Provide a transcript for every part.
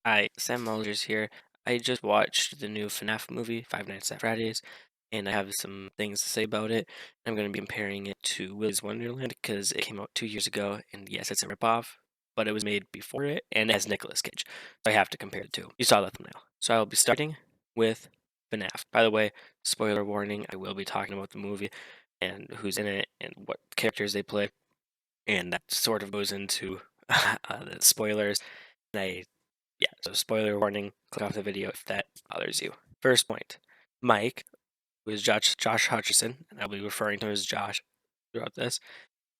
Hi, Sam Mulders here. I just watched the new FNAF movie, Five Nights at Freddy's, and I have some things to say about it. I'm going to be comparing it to Willy's Wonderland because it came out 2 years ago, and yes, it's a ripoff, but it was made before it, and it has Nicolas Cage. So I have to compare the two. You saw the thumbnail. So I'll be starting with FNAF. By the way, spoiler warning, I will be talking about the movie and who's in it and what characters they play, and that sort of goes into the spoilers. And yeah, so spoiler warning, click off the video if that bothers you. First point, Mike, who is Josh Hutcherson, and I'll be referring to him as Josh throughout this,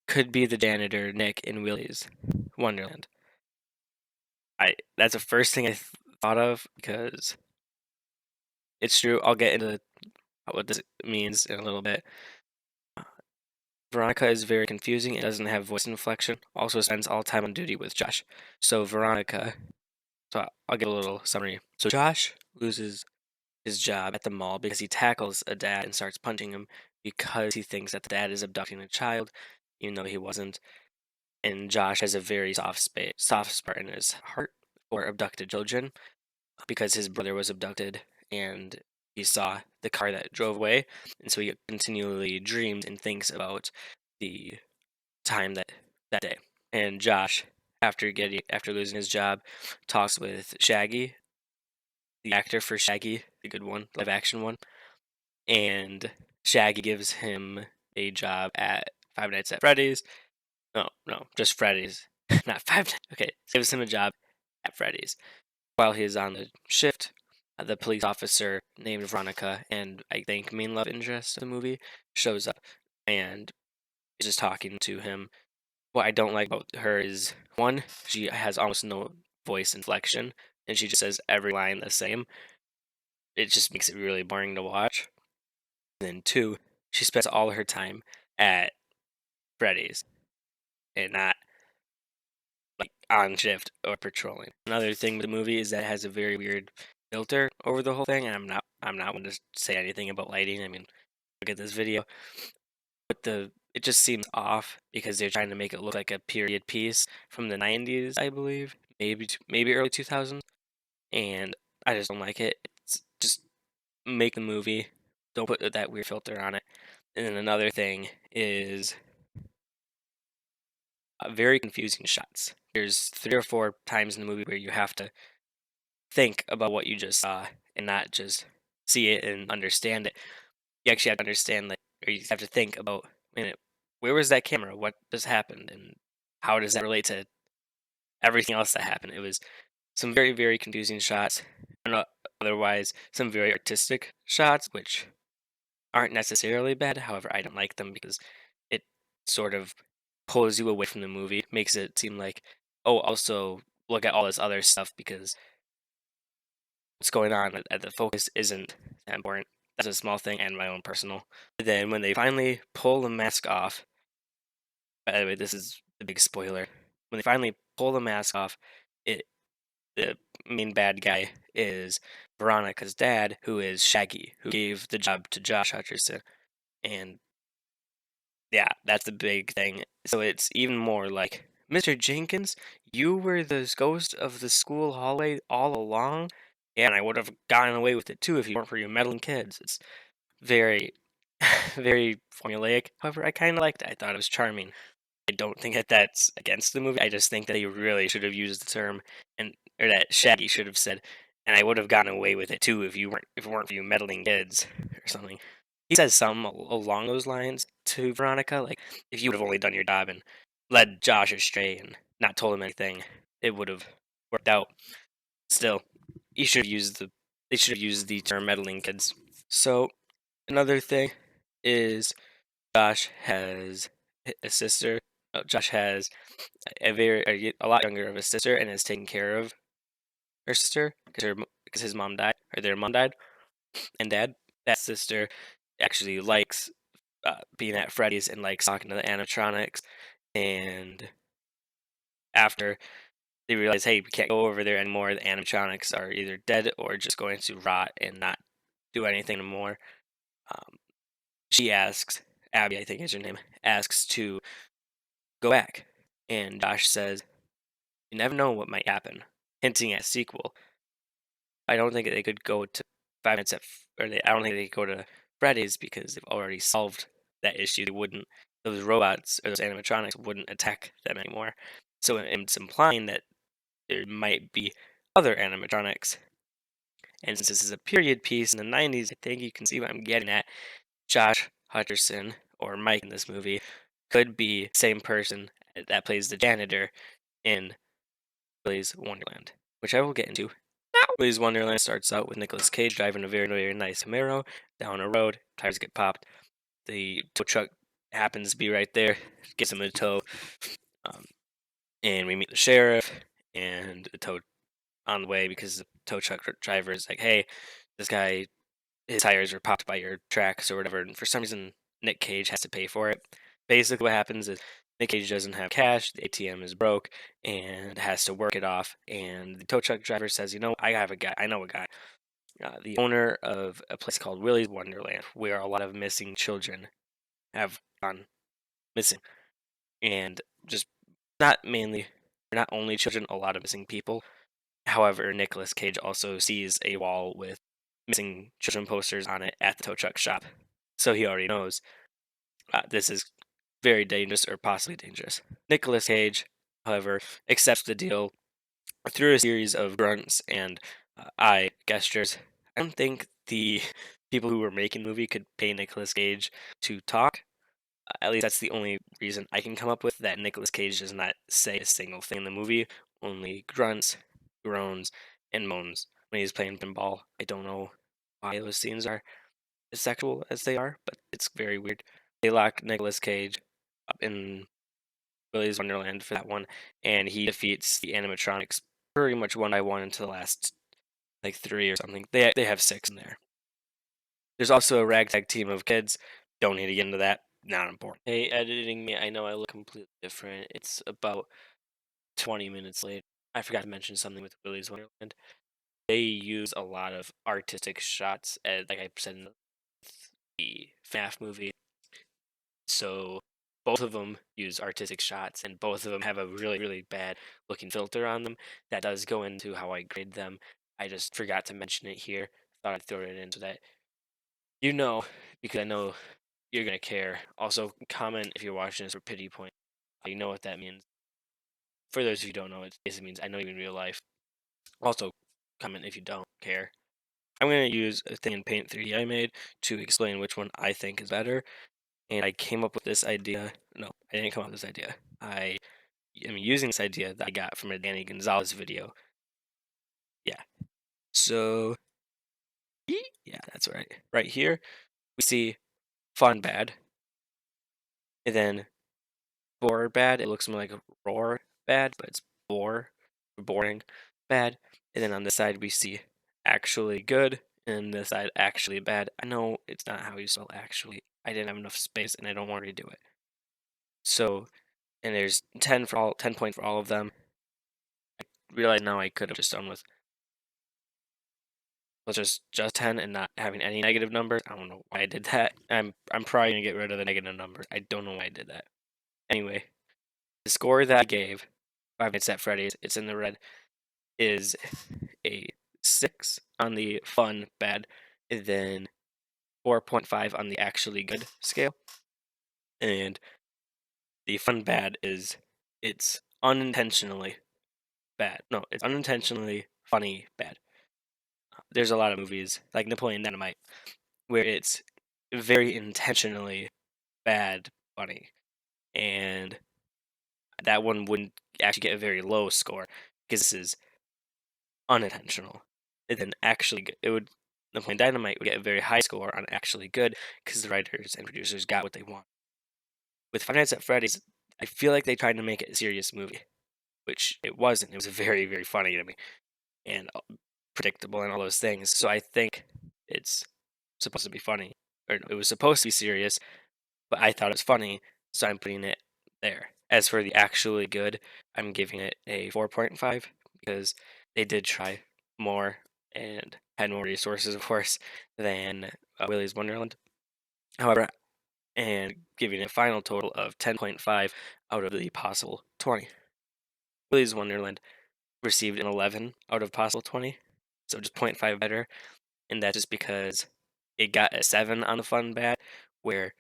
could be the janitor Nick in Willy's Wonderland. That's the first thing I thought of because it's true. I'll get into what this means in a little bit. Veronica is very confusing and doesn't have voice inflection. Also spends all time on duty with Josh. So Veronica, so I'll give a little summary. So Josh loses his job at the mall because he tackles a dad and starts punching him because he thinks that the dad is abducting a child, even though he wasn't. And Josh has a very soft spot in his heart for abducted children because his brother was abducted and he saw the car that drove away, and so he continually dreams and thinks about the time that day. And Josh, after losing his job, talks with Shaggy, the actor for Shaggy, the good one, live action one, and Shaggy gives him a job at Five Nights at Freddy's. No, no, just Freddy's, not Five. Okay, gives him a job at Freddy's. While he is on the shift, the police officer named Veronica, and I think main love interest of the movie, shows up and is just talking to him. What I don't like about her is one, she has almost no voice inflection, and she just says every line the same. It just makes it really boring to watch. And then two, she spends all her time at Freddy's and not like on shift or patrolling. Another thing with the movie is that it has a very weird filter over the whole thing, and I'm not going to say anything about lighting. I mean, look at this video, but the it just seems off because they're trying to make it look like a period piece from the 90s, I believe, maybe early 2000s, and I just don't like it. It's just make the movie, don't put that weird filter on it. And then another thing is very confusing shots. There's 3 or 4 times in the movie where you have to think about what you just saw and not just see it and understand it. You actually have to understand, like, or you have to think about, wait a minute, where was that camera? What just happened? And how does that relate to everything else that happened? It was some very, very confusing shots. And otherwise, some very artistic shots, which aren't necessarily bad. However, I don't like them because it sort of pulls you away from the movie, makes it seem like, oh, also look at all this other stuff because what's going on at the focus isn't that important. That's a small thing and my own personal. Then when they finally pull the mask off, by the way, this is the big spoiler. When they finally pull the mask off, it the main bad guy is Veronica's dad, who is Shaggy, who gave the job to Josh Hutcherson. And yeah, that's the big thing. So it's even more like, Mr. Jenkins, you were the ghost of the school hallway all along, and I would have gotten away with it too if you weren't for your meddling kids. It's very, very formulaic. However, I kind of liked it. I thought it was charming. I don't think that that's against the movie. I just think that he really should have used the term, and or that Shaggy should have said, and I would have gotten away with it too if it weren't for you meddling kids or something. He says something along those lines to Veronica, like, if you would have only done your job and led Josh astray and not told him anything, it would have worked out. Still, he should have used the they should have used the term meddling kids. So another thing is Josh has a sister. Josh has a lot younger of a sister and is taking care of her sister because his mom died, or their mom died, and dad. That sister actually likes being at Freddy's and likes talking to the animatronics. And after they realize, hey, we can't go over there anymore, the animatronics are either dead or just going to rot and not do anything anymore. Um, she asks, Abby, I think is her name, asks to go back. And Josh says, you never know what might happen. hinting at sequel. I don't think they could go to Five Nights at I don't think they could go to Freddy's because they've already solved that issue. They wouldn't those robots or those animatronics wouldn't attack them anymore. So it's implying that there might be other animatronics. And since this is a period piece in the 90s, I think you can see what I'm getting at. Josh Hutcherson, or Mike in this movie, could be the same person that plays the janitor in Willy's Wonderland, which I will get into. Willy's Wonderland starts out with Nicolas Cage driving a very, very nice Camaro down a road. Tires get popped. The tow truck happens to be right there, gets him a tow, um, and we meet the sheriff and the tow on the way because the tow truck driver is like, "Hey, this guy, his tires were popped by your tracks or whatever," and for some reason Nick Cage has to pay for it. Basically, what happens is Nick Cage doesn't have cash, the ATM is broke, and has to work it off. And the tow truck driver says, "You know, I have a guy. I know a guy, the owner of a place called Willy's Wonderland, where a lot of missing children have gone missing, and just not mainly, not only children, a lot of missing people." However, Nicolas Cage also sees a wall with missing children posters on it at the tow truck shop, so he already knows this is very dangerous or possibly dangerous. Nicolas Cage, however, accepts the deal through a series of grunts and eye gestures. I don't think the people who were making the movie could pay Nicolas Cage to talk. At least that's the only reason I can come up with, that Nicolas Cage does not say a single thing in the movie, only grunts, groans, and moans when he's playing pinball. I don't know why those scenes are as sexual as they are, but it's very weird. They lock Nicolas Cage up in Willy's Wonderland for that one, and he defeats the animatronics pretty much one by one until the last like three or something. They have six in there. There's also a ragtag team of kids. Don't need to get into that. Not important. Hey, editing me. I know I look completely different. It's about 20 minutes late. I forgot to mention something with Willy's Wonderland. They use a lot of artistic shots, like I said in the FNAF movie. So both of them use artistic shots, and both of them have a really, really bad looking filter on them. That does go into how I grade them. I just forgot to mention it here. Thought I'd throw it in so that you know, because I know you're gonna care. Also, comment if you're watching this for pity point. You know what that means. For those of you who don't know, it basically means I know you in real life. Also, comment if you don't care. I'm going to use a thing in Paint 3D I made to explain which one I think is better. And I came up with this idea. No, I didn't come up with this idea. I am using this idea that I got from a Danny Gonzalez video. Yeah. So, yeah, that's right. Right here, we see fun bad. And then bore bad. It looks more like a roar bad, but it's boring bad. And then on this side, we see actually good. And this side, actually bad. I know it's not how you spell actually. I didn't have enough space and I don't want to redo it. So, and there's 10 points for all of them. Realize now I could have just done with, let's just 10 and not having any negative numbers. I don't know why I did that. I'm probably gonna get rid of the negative numbers. I don't know why I did that. Anyway, the score that I gave Five Nights at Freddy's, it's in the red, is a 6 on the fun bad, and then 4.5 on the actually good scale. And the fun bad is it's unintentionally bad. No, it's unintentionally funny bad. There's a lot of movies like Napoleon Dynamite where it's very intentionally bad funny, and that one wouldn't actually get a very low score because this is unintentional. And then actually, it would Napoleon Dynamite would get a very high score on actually good because the writers and producers got what they want. With Five Nights at Freddy's, I feel like they tried to make it a serious movie, which it wasn't. It was very, very funny to me and predictable and all those things. So I think it's supposed to be funny, or it was supposed to be serious, but I thought it was funny, so I'm putting it there. As for the actually good, I'm giving it a 4.5 because they did try more and had more resources, of course, than Willy's Wonderland. However, and giving it a final total of 10.5 out of the possible 20. Willy's Wonderland received an 11 out of possible 20, so just point 0.5 better, and that's just because it got a 7 on the fun bad, where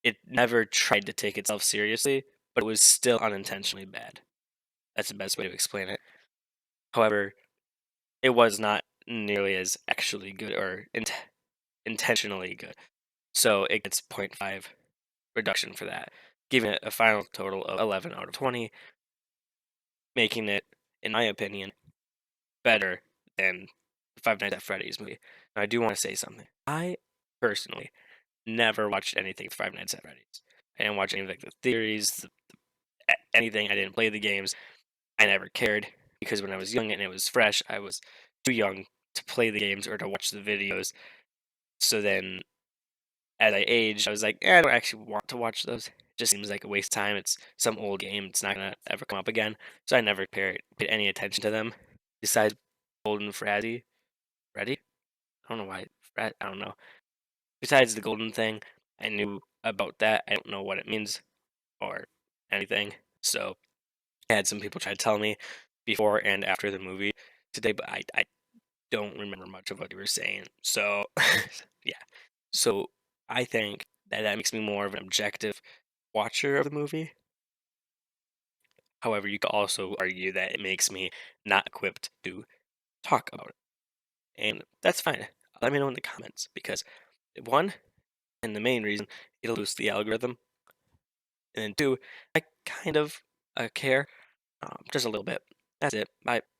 it never tried to take itself seriously, but it was still unintentionally bad. That's the best way to explain it. However, it was not nearly as actually good or intentionally good. So it gets zero point 0.5 reduction for that, giving it a final total of 11 out of 20, making it, in my opinion, better than the Five Nights at Freddy's movie. Now, I do want to say something. I personally never watched anything with Five Nights at Freddy's. I didn't watch any of like the theories, anything. I didn't play the games. I never cared because when I was young and it was fresh, I was too young to play the games or to watch the videos. So then as I aged, I was like, I don't actually want to watch those. It just seems like a waste of time. It's some old game. It's not gonna ever come up again. So I never paid any attention to them. Besides Golden Freddy. I don't know why. I don't know. Besides the golden thing, I knew about that. I don't know what it means or anything. So I had some people try to tell me before and after the movie today, but I don't remember much of what they were saying. So yeah. So I think that that makes me more of an objective watcher of the movie. However, you could also argue that it makes me not equipped to talk about it. And that's fine. Let me know in the comments because one, and the main reason, it'll boost the algorithm. And then two, I kind of care, just a little bit. That's it. Bye.